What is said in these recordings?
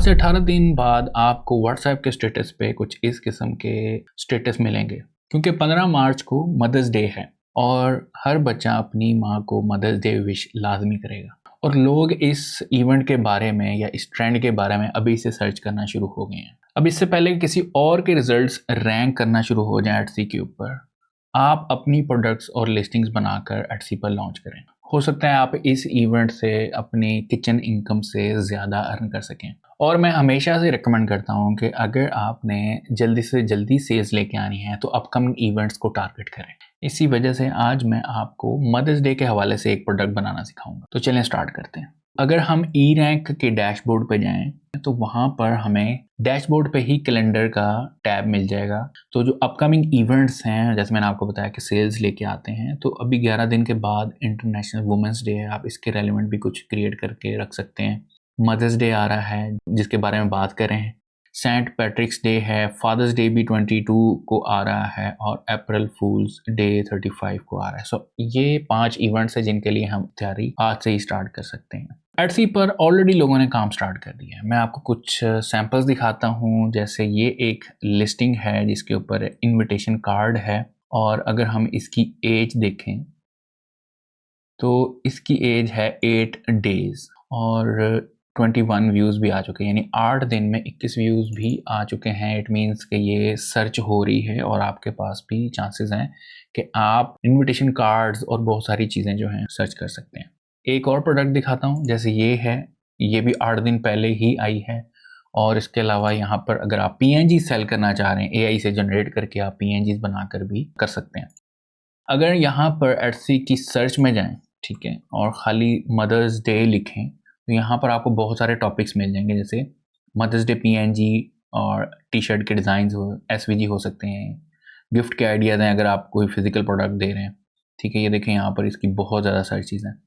आज से 18 दिन बाद आपको व्हाट्सएप के स्टेटस पे कुछ इस किस्म के स्टेटस मिलेंगे, क्योंकि 15 मार्च को मदर्स डे है और हर बच्चा अपनी माँ को मदर्स डे विश लाजमी करेगा। और लोग इस इवेंट के बारे में या इस ट्रेंड के बारे में अभी से सर्च करना शुरू हो गए हैं। अब इससे पहले किसी और के रिजल्ट्स रैंक करना शुरू हो जाए एटसी के ऊपर, आप अपनी प्रोडक्ट्स और लिस्टिंग्स बनाकर एटसी पर लॉन्च करें। हो सकता है आप इस इवेंट से अपनी किचन इनकम से ज़्यादा अर्न कर सकें। और मैं हमेशा से रिकमेंड करता हूं कि अगर आपने जल्दी से जल्दी सेल्स लेके आनी है तो अपकमिंग इवेंट्स को टारगेट करें। इसी वजह से आज मैं आपको मदर्स डे के हवाले से एक प्रोडक्ट बनाना सिखाऊंगा। तो चलें स्टार्ट करते हैं। अगर हम ई रैंक के डैशबोर्ड पे जाएं तो वहाँ पर हमें डैशबोर्ड पे ही कैलेंडर का टैब मिल जाएगा। तो जो अपकमिंग इवेंट्स हैं, जैसे मैंने आपको बताया कि सेल्स लेके आते हैं, तो अभी 11 दिन के बाद इंटरनेशनल वुमेंस डे है। आप इसके रेलिवेंट भी कुछ क्रिएट करके रख सकते हैं। मदर्स डे आ रहा है जिसके बारे में बात कर रहे हैं। सेंट पैट्रिक्स डे है, फादर्स डे भी 22 को आ रहा है और अप्रैल फूल्स डे 35 को आ रहा है। सो ये 5 इवेंट्स हैं जिनके लिए हम तैयारी आज से ही स्टार्ट कर सकते हैं। एटसी पर ऑलरेडी लोगों ने काम स्टार्ट कर दिया है। मैं आपको कुछ सैंपल्स दिखाता हूँ। जैसे ये एक लिस्टिंग है जिसके ऊपर इनविटेशन कार्ड है, और अगर हम इसकी एज देखें तो इसकी एज है 8 डेज और 21 व्यूज़ भी आ चुके हैं, यानी 8 दिन में 21 व्यूज़ भी आ चुके हैं। इट मीन्स कि ये सर्च हो रही है और आपके पास भी चांसेस हैं कि आप इनविटेशन कार्ड्स और बहुत सारी चीज़ें जो हैं सर्च कर सकते हैं। एक और प्रोडक्ट दिखाता हूँ, जैसे ये है, ये भी 8 दिन पहले ही आई है। और इसके अलावा यहाँ पर अगर आप PNG सेल करना चाह रहे हैं, AI से जनरेट करके आप PNGs बनाकर भी कर सकते हैं। अगर यहाँ पर एटसी की सर्च में जाएं, ठीक है, और ख़ाली मदर्स डे लिखें तो यहाँ पर आपको बहुत सारे टॉपिक्स मिल जाएंगे, जैसे मदर्स डे PNG और टी शर्ट के डिज़ाइंस हो, SVG हो सकते हैं, गिफ्ट के आइडियाज़ हैं अगर आप कोई फिज़िकल प्रोडक्ट दे रहे हैं। ठीक है, ये देखें यहाँ पर इसकी बहुत ज़्यादा सर्चेज़ हैं।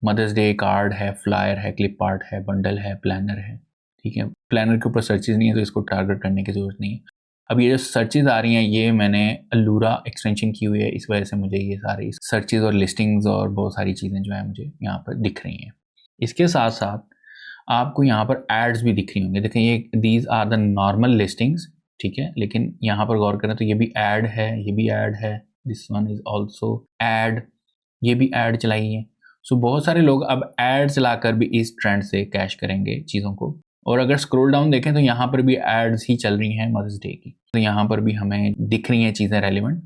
मदर्स डे कार्ड है, फ्लायर है, क्लिप आर्ट है, बंडल है, प्लानर है। ठीक है, प्लानर के ऊपर सर्चेज़ नहीं है तो इसको टारगेट करने की ज़रूरत नहीं है। अब ये जो सर्चेज़ आ रही हैं ये मैंने अल्लूरा एक्सटेंशन की हुई है, इस वजह से मुझे ये सारी सर्चेज़ और लिस्टिंग्स और बहुत सारी चीज़ें जो है मुझे यहाँ पर दिख रही हैं। इसके साथ साथ आपको यहाँ पर एड्स भी दिख रही होंगी। देखें, ये these are the normal listings, ठीक है, लेकिन यहाँ पर गौर करें तो ये भी ऐड है, ये भी ऐड है, this one is also add, ये भी ऐड चलाई है। सो बहुत सारे लोग अब ऐड चलाकर भी इस ट्रेंड से कैश करेंगे चीज़ों को। और अगर स्क्रॉल डाउन देखें तो यहाँ पर भी एड्स ही चल रही हैं मदर्स डे की, तो यहाँ पर भी हमें दिख रही हैं चीज़ें रेलिवेंट।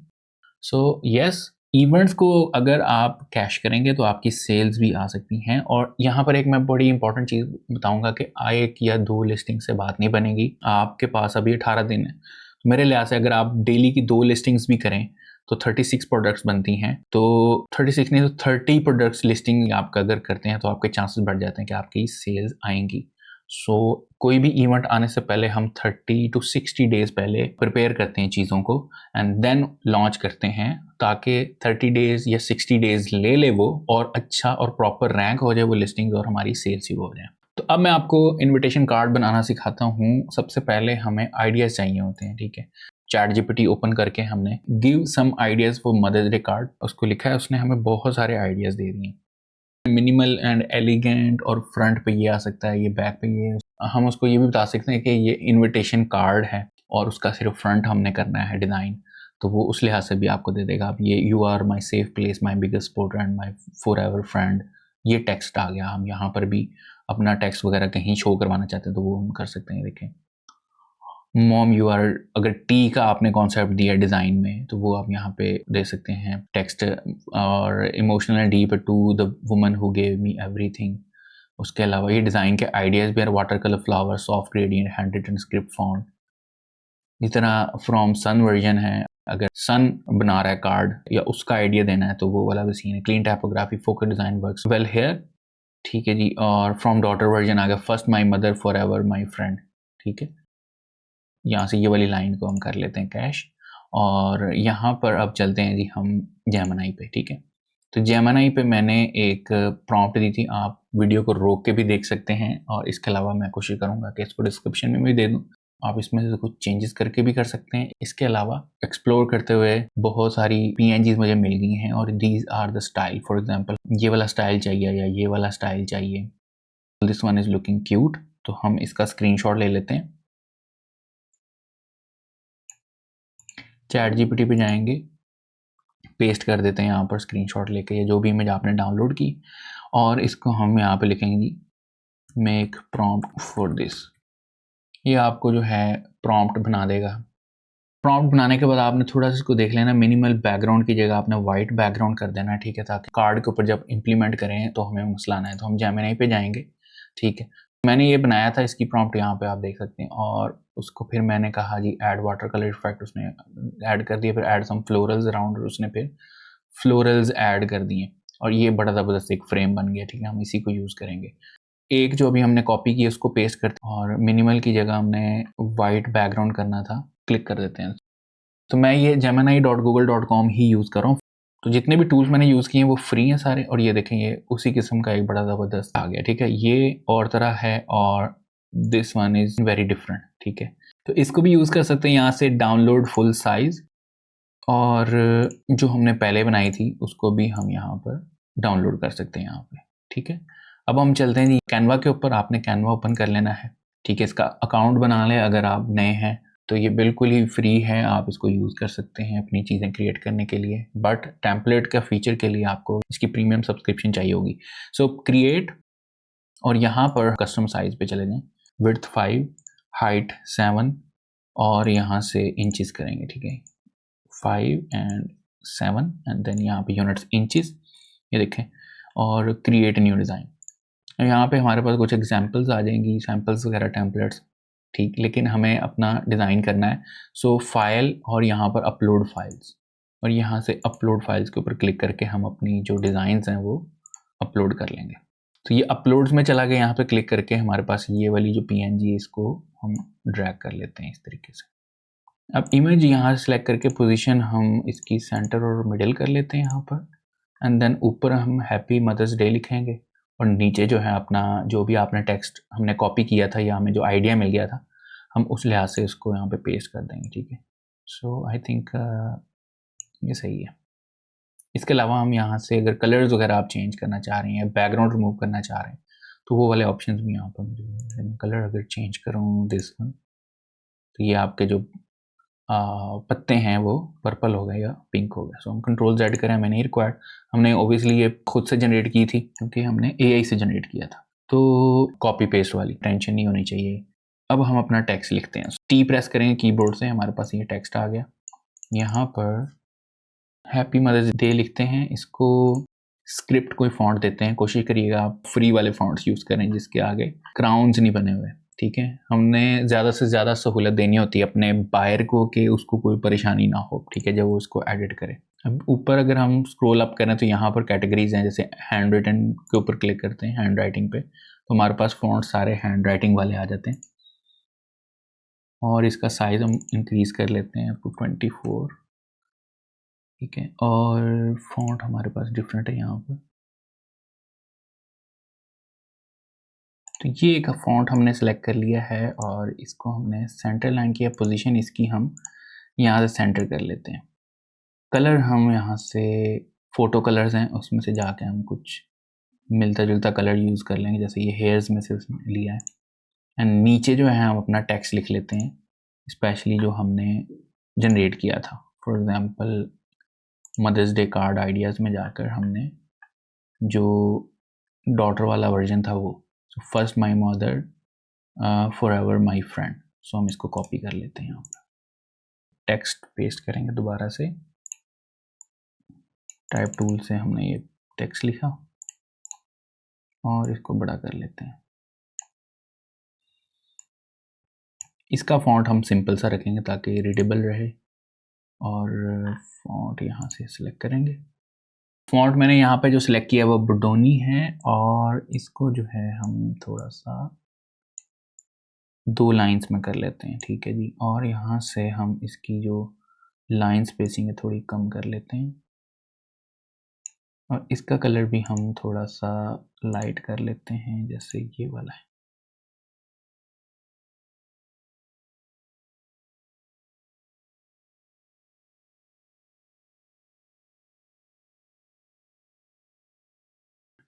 सो यस, इवेंट्स को अगर आप कैश करेंगे तो आपकी सेल्स भी आ सकती हैं। और यहाँ पर एक मैं बड़ी इंपॉर्टेंट चीज़ बताऊंगा कि एक या 2 लिस्टिंग से बात नहीं बनेगी। आपके पास अभी 18 दिन है, तो मेरे लिहाज से अगर आप डेली की 2 लिस्टिंग्स भी करें तो 36 प्रोडक्ट्स बनती हैं। तो 36 नहीं तो 30 प्रोडक्ट्स लिस्टिंग आप अगर करते हैं तो आपके चांसेस बढ़ जाते हैं कि आपकी सेल्स आएंगी। सो कोई भी इवेंट आने से पहले हम 30 to 60 डेज़ पहले प्रिपेयर करते हैं चीज़ों को एंड देन लॉन्च करते हैं, ताकि 30 डेज़ या 60 डेज़ ले वो और अच्छा और प्रॉपर रैंक हो जाए वो लिस्टिंग्स और हमारी सेल्स ही हो जाए। तो अब मैं आपको इनविटेशन कार्ड बनाना सिखाता हूँ। सबसे पहले हमें आइडियाज़ चाहिए होते हैं, ठीक है। ChatGPT ओपन करके हमने give some ideas for mother's day card उसको लिखा है, उसने हमें बहुत सारे आइडियाज़ दे दिए। मिनिमल एंड एलिगेंट, और फ्रंट पे ये आ सकता है, ये बैक पे ये। हम उसको ये भी बता सकते हैं कि ये इनविटेशन कार्ड है और उसका सिर्फ फ्रंट हमने करना है डिज़ाइन, तो वो उस लिहाज से भी आपको दे देगा। आप ये you are my safe place, my biggest supporter and my forever friend, ये टेक्स्ट आ गया। हम यहाँ पर भी अपना टेक्स्ट वगैरह कहीं शो करवाना चाहते हैं तो वो हम कर सकते हैं। देखें, मॉम यू आर, अगर टी का आपने कॉन्सेप्ट दिया डिज़ाइन में तो वो आप यहाँ पे दे सकते हैं टेक्स्ट। और emotional deep to the woman who gave me everything. उसके अलावा ये डिज़ाइन के आइडियाज़ भी हैं, water colour flower, soft gradient, hand written script font. इस तरह फ्रॉम सन वर्जन है, अगर सन बना रहा है कार्ड या उसका आइडिया देना है तो वो वाला भी सीन है। Clean typography, focus design works well hair, ठीक है जी। और फ्रॉम डॉटर वर्जन आ गया, first my mother for ever my friend, ठीक है। यहाँ से ये वाली लाइन को हम कर लेते हैं कैश। और यहाँ पर अब चलते हैं जी हम जेमिनी पे, ठीक है। तो जेमिनी पे मैंने एक प्रॉम्प्ट दी थी, आप वीडियो को रोक के भी देख सकते हैं, और इसके अलावा मैं कोशिश करूँगा कि इसको डिस्क्रिप्शन में भी दे दूँ, आप इसमें से कुछ चेंजेस करके भी कर सकते हैं। इसके अलावा एक्सप्लोर करते हुए बहुत सारी PNGs मुझे मिल गई हैं, और these are the style. For example ये वाला स्टाइल चाहिए या ये वाला स्टाइल चाहिए, this one is looking cute, तो हम इसका स्क्रीनशॉट ले लेते हैं, चैट जीपीटी पे जाएंगे, पेस्ट कर देते हैं यहाँ पर स्क्रीनशॉट लेके, या जो भी इमेज आपने डाउनलोड की, और इसको हम यहाँ पे लिखेंगे जी मेक प्रॉम्प्ट फॉर दिस। ये आपको जो है प्रॉम्प्ट बना देगा। प्रॉम्प्ट बनाने के बाद आपने थोड़ा सा इसको देख लेना, मिनिमल बैकग्राउंड की जगह आपने वाइट बैकग्राउंड कर देना है, ठीक है, ताकि कार्ड के ऊपर जब इम्प्लीमेंट करें तो हमें मसला ना है। तो हम जेमिनी पे जाएंगे, ठीक है, मैंने ये बनाया था इसकी प्रॉम्प्ट, यहाँ पे आप देख सकते हैं, और उसको फिर मैंने कहा जी ऐड वाटर कलर इफेक्ट, उसने ऐड कर दिया, फिर ऐड सम फ्लोरल्स अराउंड, उसने फिर फ्लोरल्स ऐड कर दिए, और ये बड़ा ज़बरदस्त एक फ्रेम बन गया, ठीक है, हम इसी को यूज़ करेंगे। एक जो अभी हमने कॉपी की उसको पेस्ट करते हैं, और मिनिमल की जगह हमने वाइट बैकग्राउंड करना था, क्लिक कर देते हैं। तो मैं ये gemini.google.com ही यूज़ कर रहा हूँ। तो जितने भी टूल्स मैंने यूज़ किए हैं वो फ्री हैं सारे, और ये देखें ये उसी किस्म का एक बड़ा ज़बरदस्त आ गया, ठीक है, ये और तरह है, और this one is very different, ठीक है। तो इसको भी यूज़ कर सकते हैं यहाँ से, डाउनलोड फुल साइज़, और जो हमने पहले बनाई थी उसको भी हम यहाँ पर डाउनलोड कर सकते हैं यहाँ पे, ठीक है। अब हम चलते हैं जी कैनवा के ऊपर, आपने कैनवा ओपन कर लेना है, ठीक है, इसका अकाउंट बना लें अगर आप नए हैं, तो ये बिल्कुल ही फ्री है, आप इसको यूज़ कर सकते हैं अपनी चीज़ें क्रिएट करने के लिए, बट टेम्पलेट का फीचर के लिए आपको इसकी प्रीमियम सब्सक्रिप्शन चाहिए होगी। सो क्रिएट, और यहाँ पर कस्टम साइज़ पे चले जाएँ, विड्थ 5, हाइट 7, और यहाँ से इंचेस करेंगे, ठीक है, 5 एंड 7, एंड देन यहाँ पे यूनिट्स इंचेस, ये देखें, और क्रिएट न्यू डिज़ाइन। यहाँ पे हमारे पास कुछ एग्जांपल्स आ जाएंगी, सैम्पल्स वगैरह, टेम्पलेट्स, ठीक, लेकिन हमें अपना डिज़ाइन करना है। सो फाइल, और यहाँ पर अपलोड फाइल्स, और यहाँ से अपलोड फाइल्स के ऊपर क्लिक करके हम अपनी जो डिज़ाइंस हैं वो अपलोड कर लेंगे। तो ये अपलोड्स में चला गया, यहाँ पे क्लिक करके हमारे पास ये वाली जो PNG है इसको हम ड्रैग कर लेते हैं इस तरीके से। अब इमेज यहाँ से सेलेक्ट करके पोजीशन हम इसकी सेंटर और मिडिल कर लेते हैं यहाँ पर, एंड देन ऊपर हम हैप्पी मदर्स डे लिखेंगे, और नीचे जो है अपना जो भी आपने टेक्स्ट हमने कॉपी किया था या हमें जो आइडिया मिल गया था, हम उस लिहाज से इसको यहाँ पे पेस्ट कर देंगे, ठीक है। सो आई थिंक ये सही है। इसके अलावा हम यहाँ से अगर कलर्स वगैरह आप चेंज करना चाह रहे हैं, बैकग्राउंड रिमूव करना चाह रहे हैं, तो वो वाले ऑप्शंस भी यहाँ पर मुझे, कलर अगर चेंज करूँ दिस वन, तो ये आपके जो पत्ते हैं वो पर्पल हो गए या पिंक हो गए। सो हम कंट्रोल Z करें, हमें नहीं रिक्वायर्ड, हमने ओबियसली ये खुद से जनरेट की थी क्योंकि हमने AI से जनरेट किया था, तो कॉपी पेस्ट वाली टेंशन नहीं होनी चाहिए। अब हम अपना टेक्स्ट लिखते हैं, T प्रेस करेंगे कीबोर्ड से, हमारे पास ये टेक्स्ट आ गया। यहाँ पर हैप्पी मदर्स डे लिखते हैं, इसको स्क्रिप्ट कोई फॉन्ट देते हैं, कोशिश करिएगा आप फ्री वाले फॉन्ट्स यूज़ करें जिसके आगे क्राउन्स नहीं बने हुए, ठीक है। हमने ज़्यादा से ज़्यादा सहूलत देनी होती है अपने बायर को कि उसको कोई परेशानी ना हो, ठीक है, जब वो उसको एडिट करे। अब ऊपर अगर हम स्क्रॉल अप करें तो यहाँ पर कैटेगरीज हैं, जैसे हैंड रिटन के ऊपर क्लिक करते हैं, हैंड राइटिंग पे, तो हमारे पास फॉन्ट सारे हैंड राइटिंग वाले आ जाते हैं, और इसका साइज़ हम इंक्रीज़ कर लेते हैं अप टू 24, ठीक है, और फॉन्ट हमारे पास डिफरेंट है यहाँ पर। तो ये एक फॉन्ट हमने सेलेक्ट कर लिया है, और इसको हमने सेंटर लाइन किया, पोजीशन इसकी हम यहाँ से सेंटर कर लेते हैं। कलर हम यहाँ से फ़ोटो कलर्स हैं उसमें से जाके हम कुछ मिलता जुलता कलर यूज़ कर लेंगे, जैसे ये हेयर्स में से उसने लिया है। एंड नीचे जो है हम अपना टेक्स्ट लिख लेते हैं, स्पेशली जो हमने जनरेट किया था। For example mother's day card ideas में जाकर हमने जो डॉटर वाला वर्जन था वो, so first my mother for ever my friend, so हम इसको कॉपी कर लेते हैं, यहाँ पर टेक्स्ट पेस्ट करेंगे दोबारा से, टाइप टूल से हमने ये टेक्स्ट लिखा और इसको बड़ा कर लेते हैं। इसका फॉन्ट हम सिंपल सा रखेंगे ताकि रीडेबल रहे, और फॉन्ट यहाँ से सिलेक्ट करेंगे। फॉन्ट मैंने यहाँ पे जो सिलेक्ट किया है वो बुडोनी है, और इसको जो है हम थोड़ा सा 2 लाइंस में कर लेते हैं, ठीक है जी, और यहाँ से हम इसकी जो लाइन स्पेसिंग है थोड़ी कम कर लेते हैं, और इसका कलर भी हम थोड़ा सा लाइट कर लेते हैं, जैसे ये वाला है।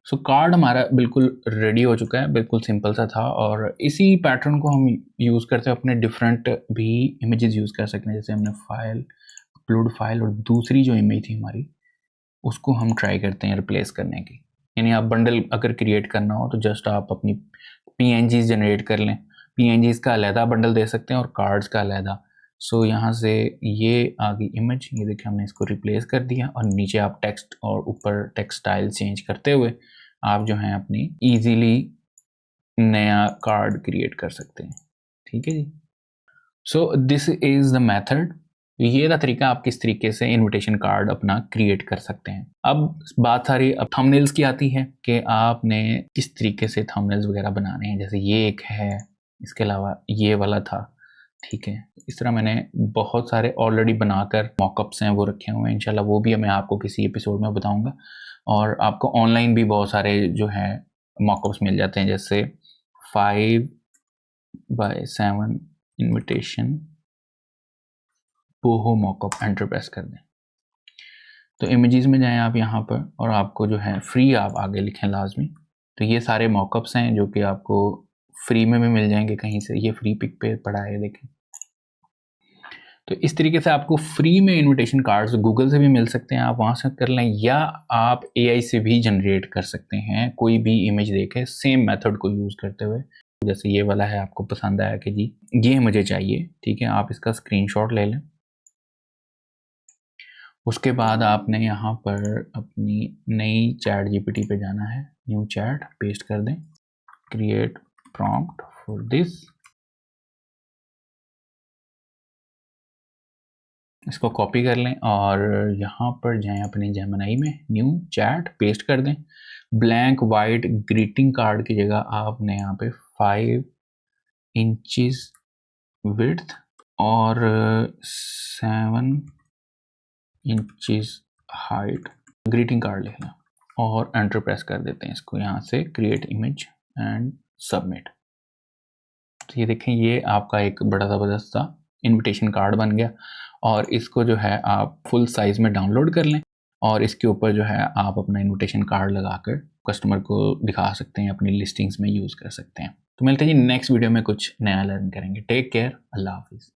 सो कार्ड हमारा बिल्कुल रेडी हो चुका है, बिल्कुल सिंपल सा था, और इसी पैटर्न को हम यूज़ करते हैं अपने डिफरेंट भी इमेजेस यूज़ कर सकते हैं। जैसे हमने फाइल, अपलोड फाइल, और दूसरी जो इमेज थी हमारी उसको हम ट्राई करते हैं रिप्लेस करने की। यानी आप बंडल अगर क्रिएट करना हो तो जस्ट आप अपनी PNGs जनरेट कर लें, PNGs का अलहदा बंडल दे सकते हैं और कार्ड्स का अलहदा। सो यहाँ से ये आ गई इमेज, ये देखिए हमने इसको रिप्लेस कर दिया, और नीचे आप टेक्स्ट और ऊपर टेक्स्ट स्टाइल चेंज करते हुए आप जो हैं अपनी ईजीली नया कार्ड क्रिएट कर सकते हैं। ठीक है जी। So this is the method. ये था तरीका, आप किस तरीके से इनविटेशन कार्ड अपना क्रिएट कर सकते हैं। अब बात सारी अब थंबनेल्स की आती है कि आपने किस तरीके से थंबनेल्स वगैरह बनाने हैं। जैसे ये एक है, इसके अलावा ये वाला था, ठीक है। इस तरह मैंने बहुत सारे ऑलरेडी बनाकर मॉकअप्स हैं वो रखे हुए हैं, इंशाल्लाह वो भी मैं आपको किसी एपिसोड में बताऊंगा। और आपको ऑनलाइन भी बहुत सारे जो है मॉकअप्स मिल जाते हैं, जैसे 5x7 invitation boho mockup, enter press कर दें तो इमेजेस में जाएं आप यहाँ पर, और आपको जो है फ्री आप आगे लिखें लाजमी। तो ये सारे मॉकअप्स हैं जो कि आपको फ्री में भी मिल जाएंगे कहीं से। ये फ्री पिक पे पड़ा है, देखें। तो इस तरीके से आपको फ्री में इनविटेशन कार्ड्स गूगल से भी मिल सकते हैं, आप वहाँ से कर लें, या आप AI से भी जनरेट कर सकते हैं कोई भी इमेज देके सेम मेथड को यूज़ करते हुए। जैसे ये वाला है, आपको पसंद आया कि जी ये मुझे चाहिए, ठीक है, आप इसका स्क्रीनशॉट ले लें। उसके बाद आपने यहाँ पर अपनी नई चैट GPT पे जाना है, न्यू चैट पेस्ट कर दें, क्रिएट प्रॉम्प्ट फॉर दिस, इसको कॉपी कर लें और यहाँ पर जाएं अपनी जेमिनी में, न्यू चैट पेस्ट कर दें। ब्लैंक वाइट ग्रीटिंग कार्ड की जगह आपने यहाँ पे 5 इंचेस विड्थ और 7 इंचेस हाइट ग्रीटिंग कार्ड लिखना, और एंटर प्रेस कर देते हैं इसको यहाँ से, क्रिएट इमेज एंड सबमिट। तो ये देखें, ये आपका एक बड़ा ज़बरदस्त सा इनविटेशन कार्ड बन गया, और इसको जो है आप फुल साइज़ में डाउनलोड कर लें, और इसके ऊपर जो है आप अपना इनविटेशन कार्ड लगाकर कस्टमर को दिखा सकते हैं, अपनी लिस्टिंग्स में यूज़ कर सकते हैं। तो मिलते हैं जी नेक्स्ट वीडियो में, कुछ नया लर्न करेंगे। टेक केयर, अल्लाह हाफिज़।